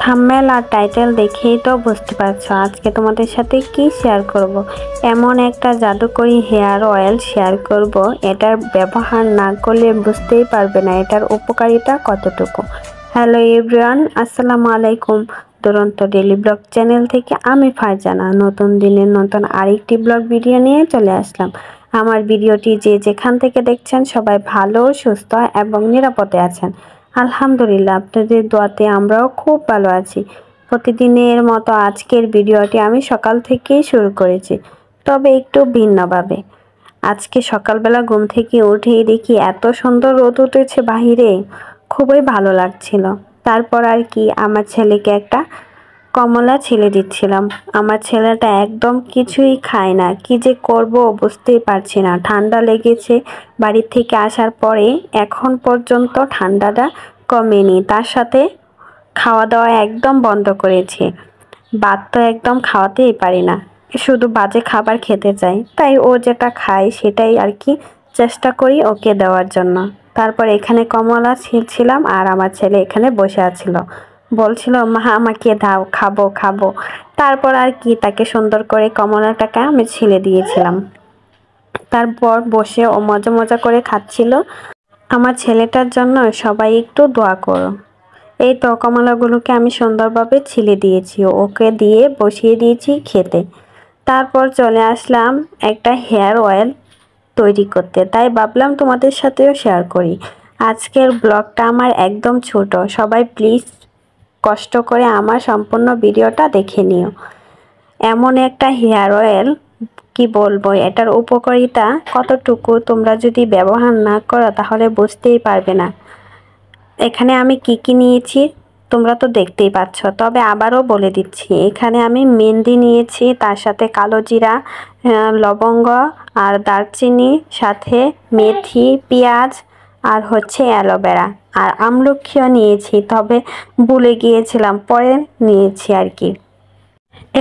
Thumbnail আর title দেখেই তো বুঝতে পারছো আজকে তোমাদের সাথে কি শেয়ার করব। এমন একটা জাদুকরি হেয়ার অয়েল শেয়ার করব, এটার ব্যবহার না করলে বুঝতেই পারবে না এটার উপকারিতা কতটুকু। হ্যালো এভরিওয়ান, আসসালামু আলাইকুম। দুরন্ত ডেইলি ব্লগ চ্যানেল থেকে আমি ফারজানা নতুন দিনের নতুন আরেকটি ব্লগ ভিডিও নিয়ে চলে আসলাম। আমার ভিডিওটি যে যেখান থেকে দেখছেন সবাই ভালো, সুস্থ এবং নিরাপদে আছেন। আলহামদুলিল্লাহ, আপনাদের দোয়াতে আমরাও খুব ভালো আছি। প্রতিদিনের মতো আজকের ভিডিওটি আমি সকাল থেকেই শুরু করেছি, তবে একটু ভিন্নভাবে। আজকে সকালবেলা ঘুম থেকে উঠেই দেখি এত সুন্দর রোদ উঠেছে বাহিরে, খুবই ভালো লাগছিল। তারপর আর কি, আমার ছেলেকে একটা কমলা ছিলে দিচ্ছিলাম। আমার ছেলেটা একদম কিছুই খায় না, কি যে করব বুঝতেই পারছি না। ঠান্ডা লেগেছে বাড়ি থেকে আসার পরে, এখন পর্যন্ত ঠান্ডাটা কমেনি। তার সাথে খাওয়া দাওয়া একদম বন্ধ করেছে। ভাত তো একদম খাওয়াতেই পারি না, শুধু বাজে খাবার খেতে চাই। তাই ও যেটা খায় সেটাই আর কি চেষ্টা করি ওকে দেওয়ার জন্য। তারপর এখানে কমলা ছিলছিলাম আর আমার ছেলে এখানে বসে আছিল, বলছিল মা আমাকে দাও, খাবো খাবো। তারপর আর কি তাকে সুন্দর করে কমলাটাকে আমি ছিলে দিয়েছিলাম। তারপর বসে ও মজা মজা করে খাচ্ছিল। আমার ছেলেটার জন্য সবাই একটু দোয়া করো। এই তো কমলাগুলোকে আমি সুন্দরভাবে ছিলে দিয়েছি, ওকে দিয়ে বসিয়ে দিয়েছি খেতে। তারপর চলে আসলাম একটা হেয়ার অয়েল তৈরি করতে, তাই ভাবলাম তোমাদের সাথেও শেয়ার করি। আজকের ব্লগটা আমার একদম ছোট, সবাই প্লিজ কষ্ট করে আমার সম্পূর্ণ ভিডিওটা দেখে নিও। এমন একটা হেয়ার অয়েল, কি বলবো, এটার উপকারিতা কতটুকু তোমরা যদি ব্যবহার না করো তাহলে বুঝতেই পারবে না। এখানে আমি কি নিয়েছি তোমরা তো দেখতেই পাচ্ছ, তবে আবারও বলে দিচ্ছি। এখানে আমি মেহেন্দি নিয়েছি, তার সাথে কালো জিরা, লবঙ্গ আর দারচিনি, সাথে মেথি, পেঁয়াজ আর হচ্ছে অ্যালোভেরা আর আমলকিও নিয়েছি, তবে ভুলে গিয়েছিলাম, পরে নিয়েছি আর কি।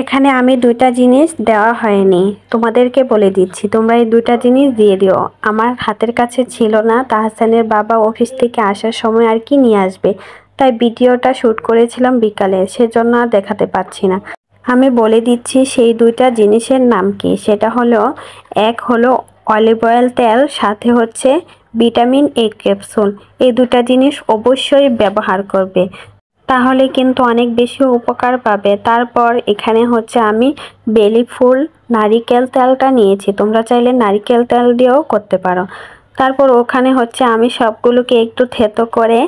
এখানে আমি দুইটা জিনিস দেওয়া হয়নি, তোমাদেরকে বলে দিচ্ছি, তোমরা এই দুইটা জিনিস দিয়ে দিও। আমার হাতের কাছে ছিল না, তাহসানের বাবা অফিস থেকে আসার সময় আর কি নিয়ে আসবে, তাই ভিডিওটা শ্যুট করেছিলাম বিকালে, সেজন্য আর দেখাতে পাচ্ছি না। আমি বলে দিচ্ছি সেই দুইটা জিনিসের নাম কি। সেটা হলো, এক হলো অলিভ অয়েল তেল, সাথে হচ্ছে ভিটামিন এ ক্যাপসুল। এই দুটা জিনিস অবশ্যই ব্যবহার করবে, তাহলে কিন্তু অনেক বেশি উপকার পাবে। তারপর এখানে হচ্ছে আমি বেলি ফুল নারিকেল তেলটা নিয়েছি, তোমরা চাইলে নারিকেল তেল দিয়েও করতে পারো। তারপর ওখানে হচ্ছে আমি সবগুলোকে একটু থেতো করে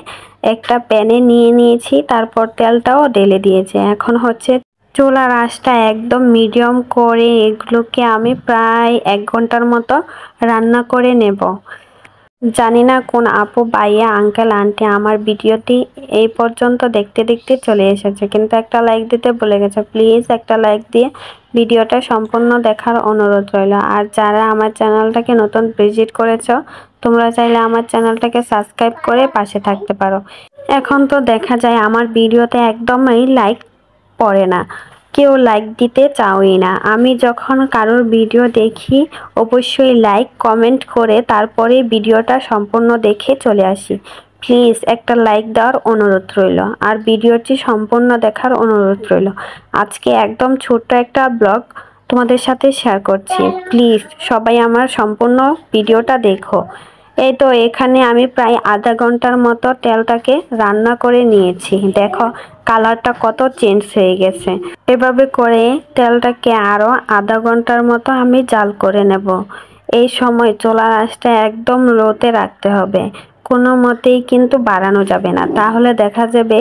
একটা প্যানে নিয়ে নিয়েছি, তারপর তেলটাও ঢেলে দিয়েছি। এখন হচ্ছে চুলার আঁচটা একদম মিডিয়াম করে এগুলোকে আমি প্রায় 1 ঘন্টার মতো রান্না করে নেব। জানি না কোন আপু, ভাইয়া, আঙ্কেল, আন্টি আমার ভিডিওটি এই পর্যন্ত দেখতে দেখতে চলে এসেছে, কিন্তু একটা লাইক দিতে ভুলে গেছে। প্লিজ একটা লাইক দিয়ে ভিডিওটা সম্পূর্ণ দেখার অনুরোধ রইল। আর যারা আমার চ্যানেলটাকে নতুন ভিজিট করেছো, তোমরা চাইলে আমার চ্যানেলটাকে সাবস্ক্রাইব করে পাশে থাকতে পারো। এখন তো দেখা যায় আমার ভিডিওতে একদমই লাইক পড়ে না, কেউ লাইক দিতে চাওই না। আমি যখন কারোর ভিডিও দেখি অবশ্যই লাইক কমেন্ট করে তারপরে ভিডিওটা সম্পূর্ণ দেখে চলে আসি। প্লিজ একটা লাইক দেওয়ার অনুরোধ রইল আর ভিডিওটি সম্পূর্ণ দেখার অনুরোধ রইল। আজকে একদম ছোট্ট একটা ব্লগ তোমাদের সাথে শেয়ার করছি, প্লিজ সবাই আমার সম্পূর্ণ ভিডিওটা দেখো। এই তো এখানে আমি প্রায় আধা ঘন্টার মতো তেলটাকে রান্না করে নিয়েছি, দেখো কালারটা কত চেঞ্জ হয়ে গেছে। এভাবে করে তেলটাকে আরও আধা ঘন্টার মতো আমি জাল করে নেব। এই সময় চুলার আঁচটা একদম লোতে রাখতে হবে, কোনো মতেই কিন্তু বাড়ানো যাবে না, তাহলে দেখা যাবে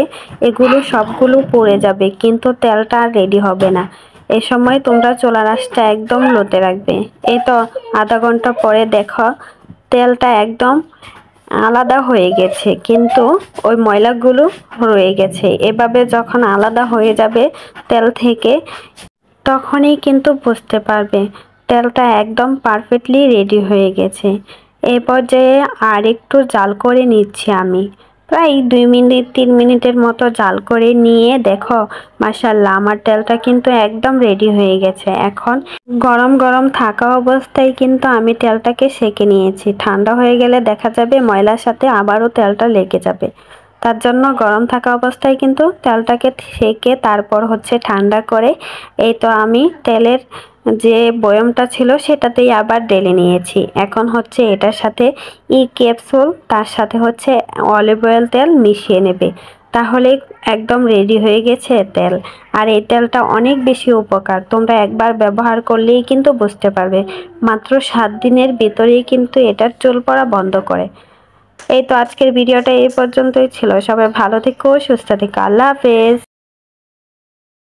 এগুলো সবগুলো পুড়ে যাবে কিন্তু তেলটা আর রেডি হবে না। এই সময় তোমরা চুলার আঁচটা একদম লোতে রাখবে। এই তো আধা ঘন্টা পরে দেখো তেলটা একদম আলাদা হয়ে গেছে, কিন্তু ওই ময়লাগুলো রয়ে গেছে। এভাবে যখন আলাদা হয়ে যাবে তেল থেকে, তখনই কিন্তু বুঝতে পারবে তেলটা একদম পারফেক্টলি রেডি হয়ে গেছে। এই পর্যায়ে আর একটু জাল করে নিচ্ছি আমি, প্রায় 2 মিনিট 3 মিনিটের মতো জাল করে নিয়ে দেখো মাশাআল্লাহ আমার তেলটা কিন্তু একদম রেডি হয়ে গেছে। এখন গরম গরম থাকা অবস্থায় কিন্তু আমি তেলটাকে সেঁকে নিয়েছি। ঠান্ডা হয়ে গেলে দেখা যাবে ময়লার সাথে আবারও তেলটা লেগে যাবে। তার জন্য গরম থাকা অবস্থায় কিন্তু তেলটাকে সেঁকে তারপর ঠান্ডা করে এই তো আমি তেলের যে বয়মটা ছিল সেটাতেই আবার ঢেলে নিয়েছি। এখন এটার সাথে ক্যাপসুল তার সাথে অলিভ অয়েল তেল মিশিয়ে নেবে, তাহলে একদম রেডি হয়ে গেছে তেল। আর এই তেলটা অনেক বেশি উপকার, তোমরা একবার ব্যবহার করলেই কিন্তু বুঝতে পারবে। মাত্র 7 দিনের ভিতরেই কিন্তু এটার চুল পড়া বন্ধ করে। এই তো আজকের ভিডিওটা এই পর্যন্তই ছিল। সবাই ভালো থেকো, সুস্থ থেকো, আল্লাহ হাফেজ।